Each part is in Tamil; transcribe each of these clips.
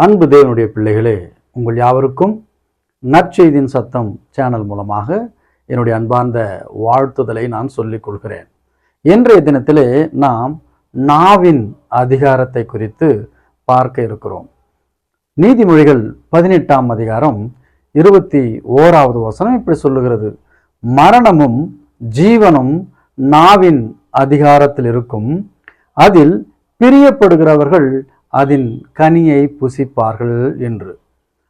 அன்பு தேவனுடைய பிள்ளைகளே, உங்கள் யாவருக்கும் நற்செய்தியின் சத்தம் சேனல் மூலமாக என்னுடைய அன்பார்ந்த வாழ்த்துதலை நான் சொல்லிக் கொள்கிறேன். இன்றைய தினத்திலே நாம் நாவின் அதிகாரத்தை குறித்து பார்க்க இருக்கிறோம். நீதிமொழிகள் 18ஆம் அதிகாரம் 21வது வசனம் இப்படி சொல்லுகிறது: மரணமும் ஜீவனும் நாவின் அதிகாரத்தில் இருக்கும், அதில் பிரியப்படுகிறவர்கள் அதன் கனியை புசிப்பார்கள் என்று.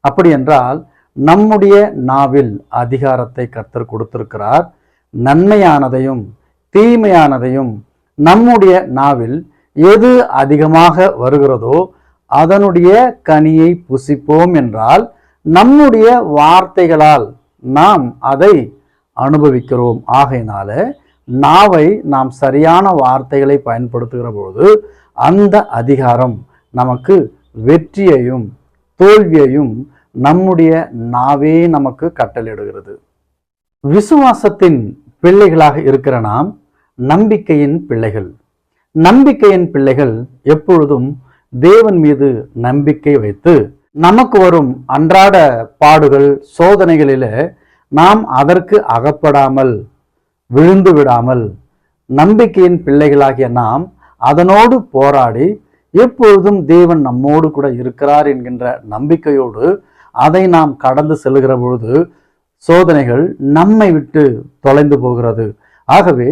அப்படி என்றால் நம்முடைய நாவில் அதிகாரத்தை கர்த்தர் கொடுத்திருக்கிறார். நன்மையானதையும் தீமையானதையும் நம்முடைய நாவில் எது அதிகமாக வருகிறதோ அதனுடைய கனியை புசிப்போம் என்றால் நம்முடைய வார்த்தைகளால் நாம் அதை அனுபவிக்கிறோம். ஆகையினால நாவை நாம் சரியான வார்த்தைகளை பயன்படுத்துகிற பொழுது அந்த அதிகாரம் நமக்கு வெற்றியையும் தோல்வியையும் நம்முடைய நாவே நமக்கு கட்டளையிடுகிறது. விசுவாசத்தின் பிள்ளைகளாக இருக்கிற நாம் நம்பிக்கையின் பிள்ளைகள். நம்பிக்கையின் பிள்ளைகள் எப்பொழுதும் தேவன் மீது நம்பிக்கை வைத்து நமக்கு வரும் அன்றாட பாடுகள் சோதனைகளிலே நாம் அதற்கு அகப்படாமல் விழுந்து விடாமல் நம்பிக்கையின் பிள்ளைகளாகிய நாம் அதனோடு போராடி எப்பொழுதும் தேவன் நம்மோடு கூட இருக்கிறார் என்கின்ற நம்பிக்கையோடு அதை நாம் கடந்து செல்கிற பொழுது சோதனைகள் நம்மை விட்டு தொலைந்து போகிறது. ஆகவே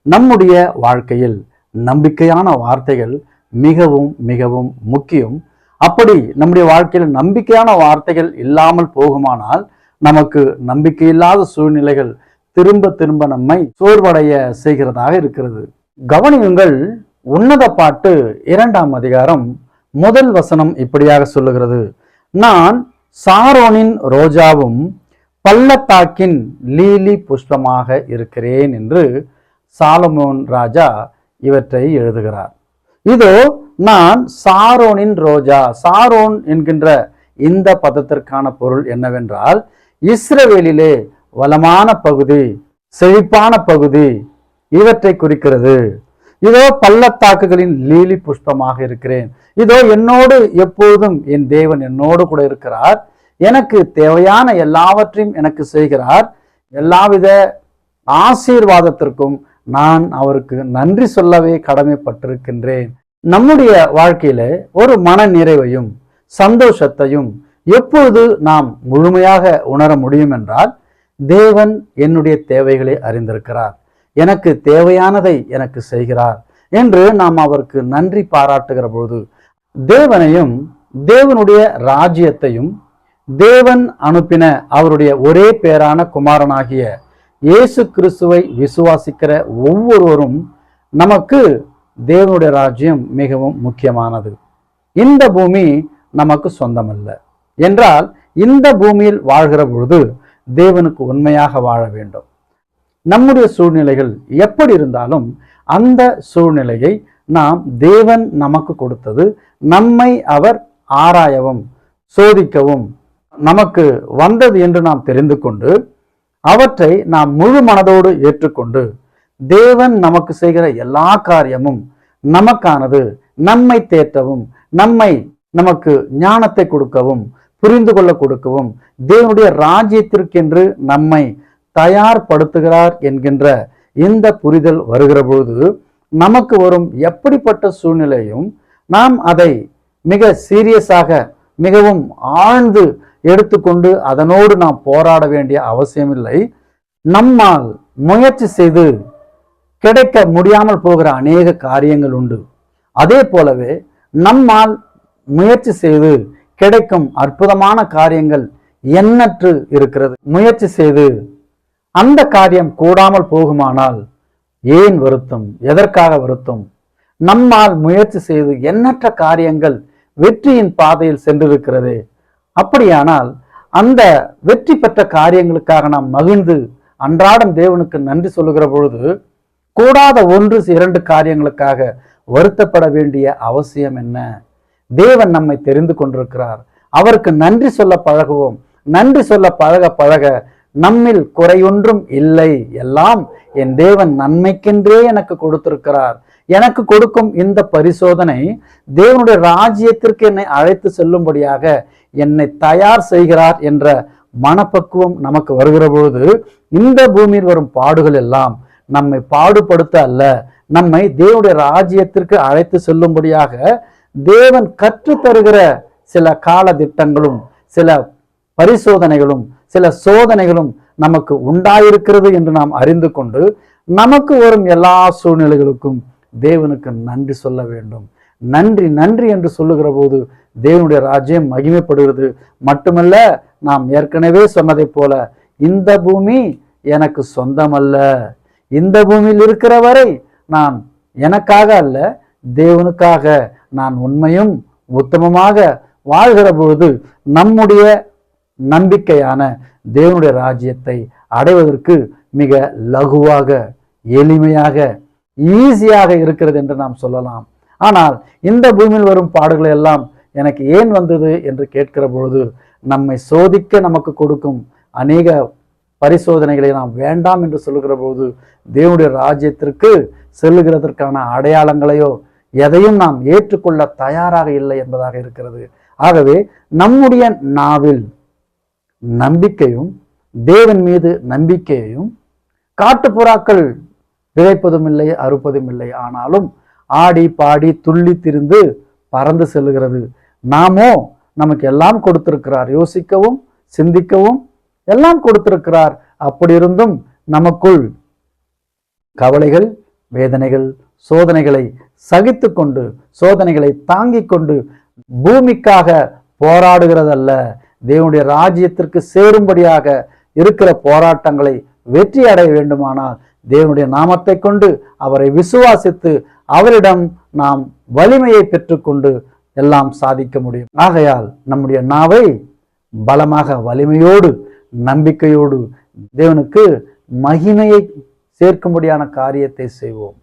நம்முடைய வாழ்க்கையில் நம்பிக்கையான வார்த்தைகள் மிகவும் மிகவும் முக்கியம். அப்படி நம்முடைய வாழ்க்கையில் நம்பிக்கையான வார்த்தைகள் இல்லாமல் போகுமானால் நமக்கு நம்பிக்கையில்லாத சூழ்நிலைகள் திரும்ப திரும்ப நம்மை சோர்வடைய செய்கிறதாக இருக்கிறது. கவனியுங்கள், உன்னத பாட்டு 2ஆம் அதிகாரம் 1 வசனம் இப்படியாக சொல்லுகிறது: நான் சாரோனின் ரோஜாவும் பள்ளத்தாக்கின் லீலி புஷ்பமாக இருக்கிறேன் என்று சாலமோன் ராஜா இவற்றை எழுதுகிறார். இதோ நான் சாரோனின் ரோஜா. சாரோன் என்கின்ற இந்த பதத்திற்கான பொருள் என்னவென்றால், இஸ்ரவேலிலே வளமான பகுதி, செழிப்பான பகுதி, இவற்றை குறிக்கிறது. இதோ பள்ளத்தாக்குகளின் லீலி புஷ்பமாக இருக்கிறேன். இதோ என்னோடு எப்போதும் என் தேவன் என்னோடு கூட இருக்கிறார். எனக்கு தேவையான எல்லாவற்றையும் எனக்கு செய்கிறார். எல்லாவித ஆசீர்வாதத்திற்கும் நான் அவருக்கு நன்றி சொல்லவே கடமைப்பட்டிருக்கின்றேன். நம்முடைய வாழ்க்கையில ஒரு மன நிறைவையும் சந்தோஷத்தையும் எப்பொழுது நாம் முழுமையாக உணர முடியும் என்றால், தேவன் என்னுடைய தேவைகளை அறிந்திருக்கிறார், எனக்கு தேவையானதை எனக்கு செய்கிறார் என்று நாம் அவருக்கு நன்றி பாராட்டுகிற பொழுது தேவனையும் தேவனுடைய ராஜ்யத்தையும் தேவன் அனுப்பின அவருடைய ஒரே பேரான குமாரனாகிய இயேசு கிறிஸ்துவை விசுவாசிக்கிற ஒவ்வொருவரும் நமக்கு தேவனுடைய ராஜ்யம் மிகவும் முக்கியமானது. இந்த பூமி நமக்கு சொந்தமல்ல என்றால் இந்த பூமியில் வாழ்கிற பொழுது தேவனுக்கு உண்மையாக வாழ வேண்டும். நம்முடைய சூழ்நிலைகள் எப்படி இருந்தாலும் அந்த சூழ்நிலையை நாம் தேவன் நமக்கு கொடுத்தது நம்மை அவர் ஆராயவும் சோதிக்கவும் நமக்கு வந்தது என்று நாம் தெரிந்து கொண்டு அவற்றை நாம் முழு மனதோடு ஏற்றுக்கொண்டு தேவன் நமக்கு செய்கிற எல்லா காரியமும் நமக்கானது, நம்மை தேற்றவும் நமக்கு ஞானத்தை கொடுக்கவும் புரிந்து கொள்ள கொடுக்கவும் தேவனுடைய ராஜ்யத்திற்கென்று நம்மை தயார்படுத்துகிறார் என்கின்ற இந்த புரிதல் வருகிற பொழுது நமக்கு வரும் எப்படிப்பட்ட சூழ்நிலையும் நாம் அதை மிக சீரியஸாக மிகவும் ஆழ்ந்து எடுத்துக்கொண்டு அதனோடு நாம் போராட வேண்டிய அவசியமில்லை. நம்மால் முயற்சி செய்து கிடைக்க முடியாமல் போகிற அநேக காரியங்கள் உண்டு. அதே போலவே நம்மால் முயற்சி செய்து கிடைக்கும் அற்புதமான காரியங்கள் எண்ணற்று இருக்கிறது. முயற்சி செய்து அந்த காரியம் கூடாமல் போகுமானால் ஏன் வருத்தம்? எதற்காக வருத்தம்? நம்மால் முயற்சி செய்து எண்ணற்ற காரியங்கள் வெற்றியின் பாதையில் சென்றிருக்கிறது. அப்படியானால் அந்த வெற்றி பெற்ற காரியங்களுக்காக நாம் மகிழ்ந்து அன்றாடம் தேவனுக்கு நன்றி சொல்லுகிற பொழுது கூடாத 1-2 காரியங்களுக்காக வருத்தப்பட வேண்டிய அவசியம் என்ன? தேவன் நம்மை தெரிந்து கொண்டிருக்கிறார். அவருக்கு நன்றி சொல்ல பழகுவோம். நன்றி சொல்ல பழக பழக நம்மில் குறையொன்றும் இல்லை, எல்லாம் என் தேவன் நன்மைக்கென்றே எனக்கு கொடுத்திருக்கிறார், எனக்கு கொடுக்கும் இந்த பரிசோதனை தேவனுடைய ராஜ்யத்திற்கு என்னை அழைத்து செல்லும்படியாக என்னை தயார் செய்கிறார் என்ற மனப்பக்குவம் நமக்கு வருகிற பொழுது இந்த பூமியில் வரும் பாடுகள் எல்லாம் நம்மை பாடுபடுத்த அல்ல, நம்மை தேவனுடைய ராஜ்யத்திற்கு அழைத்து செல்லும்படியாக தேவன் கற்று தருகிற சில கால திட்டங்களும் சில பரிசோதனைகளும் சில சோதனைகளும் நமக்கு உண்டாயிருக்கிறது என்று நாம் அறிந்து கொண்டு நமக்கு வரும் எல்லா சூழ்நிலைகளுக்கும் தேவனுக்கு நன்றி சொல்ல வேண்டும். நன்றி நன்றி என்று சொல்லுகிற போது தேவனுடைய ராஜ்யம் மகிமைப்படுகிறது. மட்டுமல்ல, நாம் ஏற்கனவே சொன்னதை போல இந்த பூமி எனக்கு சொந்தமல்ல, இந்த பூமியில் இருக்கிற வரை நான் எனக்காக அல்ல தேவனுக்காக நான் உண்மையும் உத்தமமாக வாழ்கிற பொழுது நம்முடைய நம்பிக்கையான தேவனுடைய ராஜ்யத்தை அடைவதற்கு மிக லகுவாக எளிமையாக ஈஸியாக இருக்கிறது என்று நாம் சொல்லலாம். ஆனால் இந்த பூமியில் வரும் பாடுகள் எல்லாம் எனக்கு ஏன் வந்தது என்று கேட்கிற பொழுது நம்மை சோதிக்க நமக்கு கொடுக்கும் அநேக பரிசோதனைகளை நாம் வேண்டாம் என்று சொல்லுகிற போது தேவனுடைய ராஜ்யத்திற்கு செல்லுகிறதற்கான அடையாளங்களையோ எதையும் நாம் ஏற்றுக்கொள்ள தயாராக இல்லை என்பதாக இருக்கிறது. ஆகவே நம்முடைய நாவில் நம்பிக்கையும் தேவன் மீது நம்பிக்கையையும் காட்டுப்புறாக்கள் விதைப்பதும் இல்லை அறுப்பதும் இல்லை, ஆனாலும் ஆடி பாடி துள்ளி திரிந்து பறந்து செல்லுகிறது. நாமோ நமக்கு எல்லாம் கொடுத்திருக்கிறார், யோசிக்கவும் சிந்திக்கவும் எல்லாம் கொடுத்திருக்கிறார். அப்படி இருந்தும் நமக்குள் கவலைகள் வேதனைகள் சோதனைகளை சகித்து கொண்டு சோதனைகளை தாங்கிக் கொண்டு பூமிக்காக போராடுகிறதல்ல, தேவனுடைய ராஜ்யத்திற்கு சேரும்படியாக இருக்கிற போராட்டங்களை வெற்றி அடைய வேண்டுமானால் தேவனுடைய நாமத்தை கொண்டு அவரை விசுவாசித்து அவரிடம் நாம் வலிமையை பெற்றுக்கொண்டு எல்லாம் சாதிக்க முடியும். ஆகையால் நம்முடைய நாவை பலமாக வலிமையோடு நம்பிக்கையோடு தேவனுக்கு மகிமையை சேர்க்கும்படியான காரியத்தை செய்வோம்.